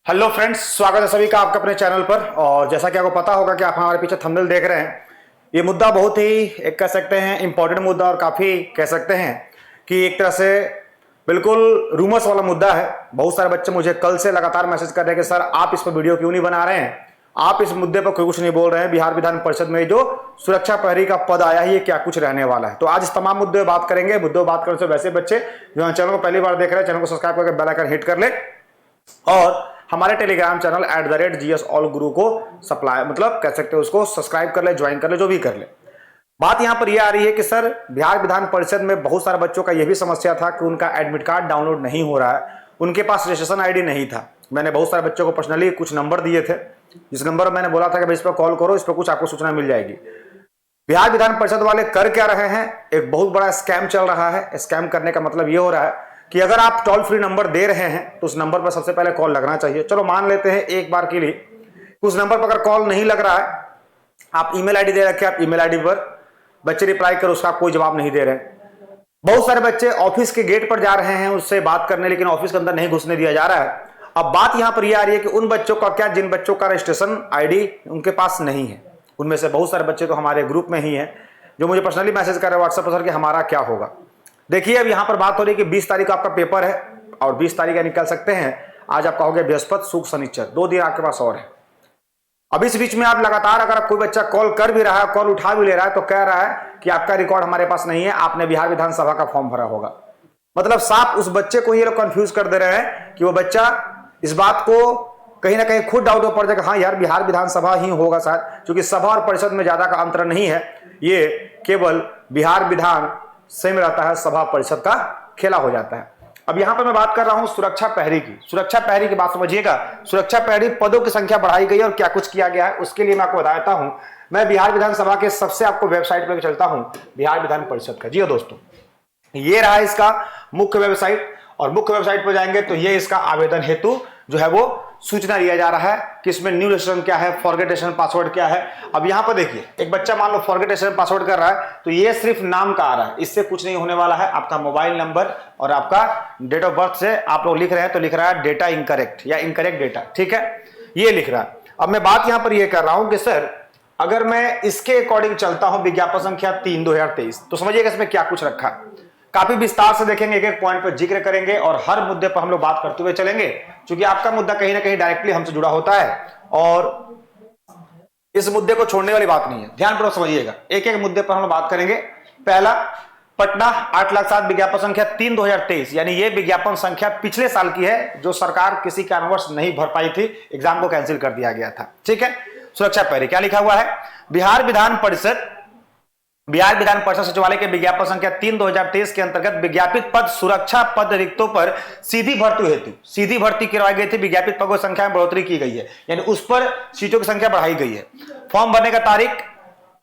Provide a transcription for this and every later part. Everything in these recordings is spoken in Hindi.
हेलो फ्रेंड्स, स्वागत है सभी का आपका अपने चैनल पर। और जैसा कि आपको पता होगा कि आप हमारे पीछे थंबनेल देख रहे हैं, ये मुद्दा बहुत ही एक कह सकते हैं इंपॉर्टेंट मुद्दा और काफ़ी कह सकते हैं कि एक तरह से बिल्कुल रूमर्स वाला मुद्दा है। बहुत सारे बच्चे मुझे कल से लगातार मैसेज कर रहे हैं कि सर आप इस पर वीडियो क्यों नहीं बना रहे हैं, आप इस मुद्दे पर कुछ नहीं बोल रहे हैं। बिहार विधान परिषद में जो सुरक्षा प्रहरी का पद आया है ये क्या कुछ रहने वाला है। तो आज इस तमाम मुद्दे पर बात करेंगे। मुद्दे पर बात करने से वैसे बच्चे जो चैनल को पहली बार देख रहे हैं, चैनल को सब्सक्राइब करके बेल आइकन हिट कर ले और हमारे Telegram channel @GS All Guru को सप्लाई मतलब कह सकते हो उसको सब्सक्राइब कर ले, ज्वाइन कर ले, जो भी कर ले। बात यहां पर यह आ रही है कि सर बिहार विधान परिषद में बहुत सारे बच्चों का यह भी समस्या था कि उनका एडमिट कार्ड डाउनलोड नहीं हो रहा है, उनके पास रजिस्ट्रेशन आईडी नहीं था। मैंने बहुत सारे बच्चों को पर्सनली कुछ नंबर दिए थे, जिस नंबर मैंने बोला था कि भाई इस पर कॉल करो, इस पर कुछ आपको सूचना मिल जाएगी। बिहार विधान परिषद वाले कर क्या रहे हैं, एक बहुत बड़ा स्कैम चल रहा है। स्कैम करने का मतलब यह हो रहा है कि अगर आप टोल फ्री नंबर दे रहे हैं तो उस नंबर पर सबसे पहले कॉल लगना चाहिए। चलो मान लेते हैं एक बार के लिए उस नंबर पर अगर कॉल नहीं लग रहा है, आप ईमेल आईडी दे रखे, आप ईमेल आईडी पर बच्चे रिप्लाई करो, उसका कोई जवाब नहीं दे रहे। बहुत सारे बच्चे ऑफिस के गेट पर जा रहे हैं उससे बात करने, लेकिन ऑफिस के अंदर नहीं घुसने दिया जा रहा है। अब बात यहां पर यह आ रही है कि उन बच्चों का क्या जिन बच्चों का रजिस्ट्रेशन आईडी उनके पास नहीं है। उनमें से बहुत सारे बच्चे तो हमारे ग्रुप में ही हैं जो मुझे पर्सनली मैसेज कर रहे हैं व्हाट्सएप पर कि हमारा क्या होगा। देखिए अब यहां पर बात हो रही है कि 20 तारीख को आपका पेपर है और 20 तारीख निकल सकते हैं। आज आपका हो गया बृहस्पति, शुक्र, शनिचर, 2 दिन आपके पास और है। अब इस बीच में आप लगातार अगर कोई बच्चा कॉल कर भी रहा है, कॉल उठा भी ले रहा है, तो कह रहा है कि आपका रिकॉर्ड हमारे पास नहीं है, आपने बिहार विधानसभा का फॉर्म भरा होगा। मतलब साफ उस बच्चे को ये लोग कंफ्यूज कर दे रहे हैं कि वो बच्चा इस बात को कहीं ना कहीं खुद डाउट हो पड़ जाएगा, हाँ यार बिहार विधानसभा ही होगा शायद, क्योंकि सभा और परिषद में ज्यादा का अंतर नहीं है, ये केवल बिहार विधान सेम रहता है, सभा परिषद का खेला हो जाता है। अब यहां पर मैं बात कर रहा हूं सुरक्षा प्रहरी की। सुरक्षा प्रहरी की बात समझिएगा। सुरक्षा प्रहरी पदों की संख्या बढ़ाई गई और क्या कुछ किया गया है उसके लिए मैं आपको बताता हूं। मैं बिहार विधानसभा के सबसे आपको वेबसाइट पर चलता हूं, बिहार विधान परिषद का। जी हाँ दोस्तों, ये रहा इसका मुख्य वेबसाइट और मुख्य वेबसाइट पर जाएंगे तो ये इसका आवेदन हेतु जो है वो सूचना दिया जा रहा है कि इसमें न्यू रजिस्ट्रेशन क्या है, फॉरगेट रजिस्ट्रेशन पासवर्ड क्या है। अब यहां पर देखिए एक बच्चा मान लो फॉरगेट रजिस्ट्रेशन पासवर्ड कर रहा है तो ये सिर्फ नाम का आ रहा है, इससे कुछ नहीं होने वाला है। आपका मोबाइल नंबर और आपका डेट ऑफ बर्थ से आप लोग लिख रहे हैं तो लिख रहा है डेटा इनकरेक्ट या इनकरेक्ट डेटा, ठीक है, ये लिख रहा है। अब मैं बात यहां पर यह कर रहा हूं कि सर अगर मैं इसके अकॉर्डिंग चलता हूं विज्ञापन संख्या 3/2023 तो समझिएगा इसमें क्या कुछ रखा है। काफी विस्तार से देखेंगे, एक एक पॉइंट पर जिक्र करेंगे और हर मुद्दे पर हम लोग बात करते हुए चलेंगे, क्योंकि आपका मुद्दा कहीं ना कहीं डायरेक्टली हमसे जुड़ा होता है और इस मुद्दे को छोड़ने वाली बात नहीं है। ध्यानपूर्वक समझिएगा, एक एक मुद्दे पर हम लोग बात करेंगे। पहला, पटना 8,07,000 विज्ञापन संख्या 3/2023, यानी ये विज्ञापन संख्या पिछले साल की है जो सरकार किसी कारणवश नहीं भर पाई थी, एग्जाम को कैंसिल कर दिया गया था, ठीक है। सुरक्षा प्रहरी क्या लिखा हुआ है, बिहार विधान परिषद सचिवालय के विज्ञापन संख्या 3/2023 के अंतर्गत विज्ञापित पद सुरक्षा पद रिक्तों पर सीधी भर्ती करवाई गई थी। विज्ञापित पदों की संख्या में बढ़ोतरी की गई है, यानी उस पर सीटों की संख्या बढ़ाई गई है। फॉर्म भरने का तारीख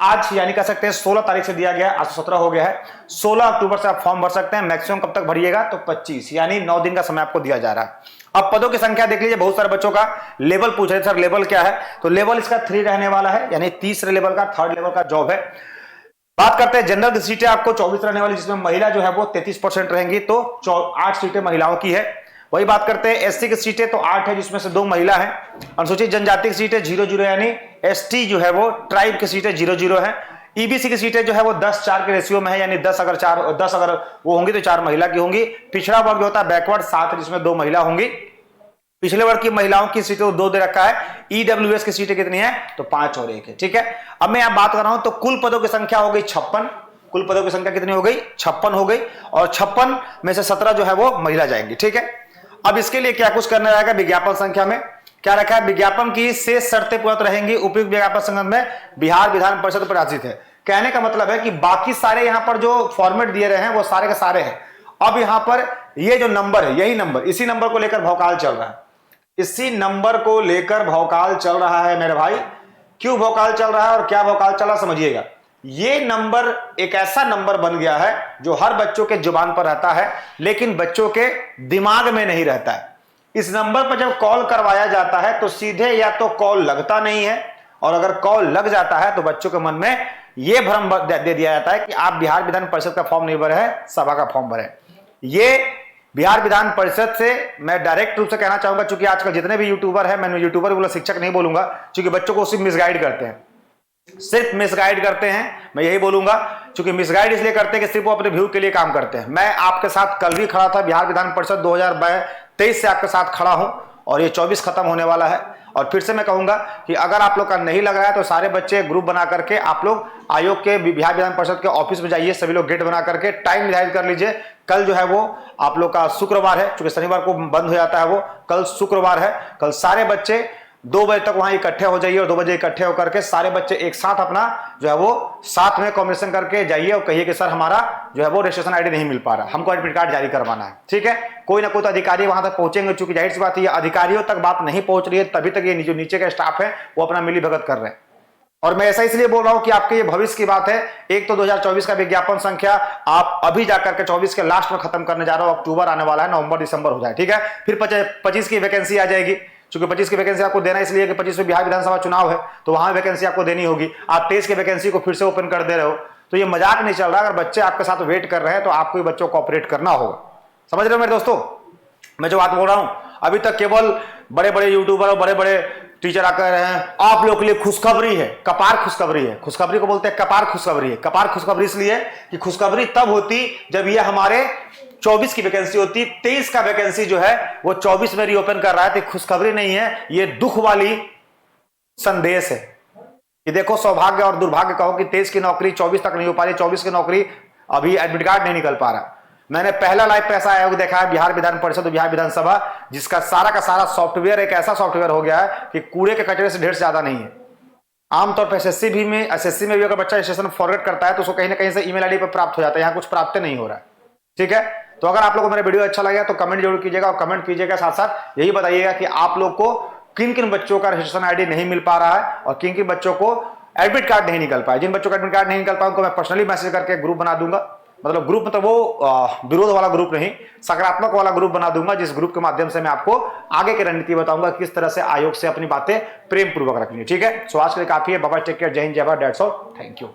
आज यानी कह सकते हैं 16 तारीख से दिया गया है, आज 17 हो गया है। 16 अक्टूबर से आप फॉर्म भर सकते हैं। मैक्सिमम कब तक भरिएगा तो 25, यानी 9 दिन का समय आपको दिया जा रहा है। अब पदों की संख्या देख लीजिए, बहुत सारे बच्चों का लेवल पूछ रहे सर लेवल क्या है, तो लेवल इसका 3 रहने वाला है, यानी तीसरे लेवल का, 3rd लेवल का जॉब है। बात करते हैं जनरल की सीटें आपको 24 रहने वाली, जिसमें महिला जो है वो 33% रहेंगी, तो 8 सीटें महिलाओं की है। वही बात करते हैं एससी की सीटें तो 8 है, जिसमें से 2 महिला है। अनुसूचित जनजाति की सीटें 0-0, यानी एसटी जो है वो ट्राइब की सीटें 0-0 है। ईबीसी की सीटें जो है वो 10-4 के रेशियो में है, यानी 10 अगर वो होंगी तो 4 महिला की होंगी। पिछड़ा वर्ग जो होता है बैकवर्ड 7 है, जिसमें 2 महिला होंगी। पिछले वर्ग की महिलाओं की सीटें 2 दे रखा है। ईडब्ल्यूएस की सीटें कितनी है तो 5 और 1 है, ठीक है। अब मैं यहां बात कर रहा हूं तो कुल पदों की संख्या हो गई 56। कुल पदों की संख्या कितनी हो गई 56 हो गई, और 56 में से 17 जो है वो महिला जाएंगी, ठीक है। अब इसके लिए क्या कुछ करना रहेगा, विज्ञापन संख्या में क्या रखा है, विज्ञापन की शेष शर्तें पूर्ण रहेंगी, उपयुक्त विज्ञापन संबंध में बिहार विधान परिषद प्रकाशित है। कहने का मतलब है कि बाकी सारे यहां पर जो फॉर्मेट दिए रहे हैं वो सारे के सारे हैं। अब यहां पर ये जो नंबर है, यही नंबर, इसी नंबर को लेकर भौकाल चल रहा है, इसी नंबर को लेकर भौकाल चल रहा है मेरे भाई। क्यों भौकाल चल रहा है और क्या भौकाल चला समझिएगा। ये नंबर एक ऐसा नंबर बन गया है जो हर बच्चों के जुबान पर रहता है, लेकिन बच्चों के दिमाग में नहीं रहता है। इस नंबर पर जब कॉल करवाया जाता है तो सीधे या तो कॉल लगता नहीं है, और अगर कॉल लग जाता है तो बच्चों के मन में यह भ्रम दे दिया जाता है कि आप बिहार विधान परिषद का फॉर्म नहीं भरे हैं, सभा का फॉर्म भरे। ये बिहार विधान परिषद से मैं डायरेक्ट रूप से कहना चाहूंगा, चूंकि आजकल जितने भी यूट्यूबर है, मैं यूट्यूबर बोला, शिक्षक नहीं बोलूंगा, क्योंकि बच्चों को सिर्फ मिसगाइड करते हैं, सिर्फ मिसगाइड करते हैं, मैं यही बोलूंगा। क्योंकि मिसगाइड इसलिए करते हैं कि सिर्फ वो अपने व्यू के लिए काम करते हैं। मैं आपके साथ कल भी खड़ा था, बिहार विधान परिषद 2023 से आपके साथ खड़ा हूं, और ये 24 खत्म होने वाला है। और फिर से मैं कहूंगा कि अगर आप लोग का नहीं लग रहा है तो सारे बच्चे ग्रुप बना करके आप लोग आयोग के, बिहार विधान परिषद के ऑफिस में जाइए, सभी लोग गेट बना करके टाइम निर्धारित कर लीजिए। कल जो है वो आप लोग का शुक्रवार है, क्योंकि शनिवार को बंद हो जाता है वो, कल शुक्रवार है। कल सारे बच्चे 2 बजे तक वहां इकट्ठे हो जाइए, और 2 बजे इकट्ठे होकर के सारे बच्चे एक साथ अपना जो है वो साथ में कॉम्बिनेशन करके जाइए और कहिए कि सर हमारा जो है वो रजिस्ट्रेशन आईडी नहीं मिल पा रहा, हमको एडमिट कार्ड जारी करवाना है। ठीक है, कोई ना कोई तो अधिकारी वहां तक पहुंचेंगे, चूंकि जाहिर सी बात है अधिकारियों तक बात नहीं पहुंच रही है, तभी तक ये जो नीचे का स्टाफ है वो अपना मिली भगत कर रहे हैं। और मैं ऐसा इसलिए बोल रहा हूं कि आपके ये भविष्य की बात है। एक तो 2024 का विज्ञापन संख्या आप अभी जाकर के 24 के लास्ट में खत्म करने जा रहे हो, अक्टूबर आने वाला है, नवंबर दिसंबर हो जाए। ठीक है, फिर 25 की वैकेंसी आ जाएगी, क्योंकि 25 की वैकेंसी आपको देना इसलिए कि 25 में बिहार विधानसभा चुनाव है, तो वहां वैकेंसी आपको देनी होगी। आप 23 की वैकेंसी को फिर से ओपन कर दे रहे हो, तो ये मजाक नहीं चल रहा। अगर बच्चे आपके साथ वेट कर रहे हैं तो आपको ही बच्चों को ऑपरेट करना होगा। समझ रहे हो मेरे दोस्तों मैं जो बात बोल रहा हूं? अभी तक केवल बड़े बड़े यूट्यूबर और बड़े बड़े टीचर आकर रहे हैं आप लोग के लिए खुशखबरी है, कपार खुशखबरी है। खुशखबरी को बोलते हैं कपार खुशखबरी है। कपार खुशखबरी इसलिए कि खुशखबरी तब होती जब ये हमारे 24 की वैकेंसी होती, 23 का वैकेंसी जो है वो 24 में रीओपन कर रहा है। तो खुशखबरी नहीं है, ये दुख वाली संदेश है कि देखो सौभाग्य और दुर्भाग्य कहो कि 23 की नौकरी 24 तक नहीं हो पा रही, 24 की नौकरी अभी एडमिट कार्ड नहीं निकल पा रहा। मैंने पहला लाइव पैसा आयोग देखा है बिहार विधान परिषद और बिहार विधानसभा, जिसका सारा का सारा सॉफ्टवेयर एक ऐसा सॉफ्टवेयर हो गया है कि कूड़े के कचरे से ढेर से ज्यादा नहीं है। आमतौर पर एसएससी में भी अगर बच्चा रजिस्ट्रेशन फॉरवर्ड करता है तो उसको कहीं ना कहीं से ईमेल आईडी पर प्राप्त हो जाता है, यहाँ कुछ प्राप्त नहीं हो रहा है। ठीक है, तो अगर आप लोगों को मेरा वीडियो अच्छा लगा तो कमेंट जरूर कीजिएगा, और कमेंट कीजिएगा साथ साथ यही बताइएगा कि आप लोग को किन किन बच्चों का रजिस्ट्रेशन आईडी नहीं मिल पा रहा है और किन किन बच्चों को एडमिट कार्ड नहीं निकल पाए। जिन बच्चों का एडमिट कार्ड नहीं निकल पाए उनको मैं पर्सनली मैसेज करके ग्रुप बना दूंगा, मतलब ग्रुप मतलब वो विरोध वाला ग्रुप नहीं, सकारात्मक वाला ग्रुप बना दूंगा, जिस ग्रुप के माध्यम से मैं आपको आगे की रणनीति बताऊंगा किस तरह से आयोग से अपनी बातें प्रेम पूर्वक रखनी है। ठीक है, सो आज के लिए काफी है। बाबा टेक केयर, जय हिंद, जय Bharat, that's all, thank you.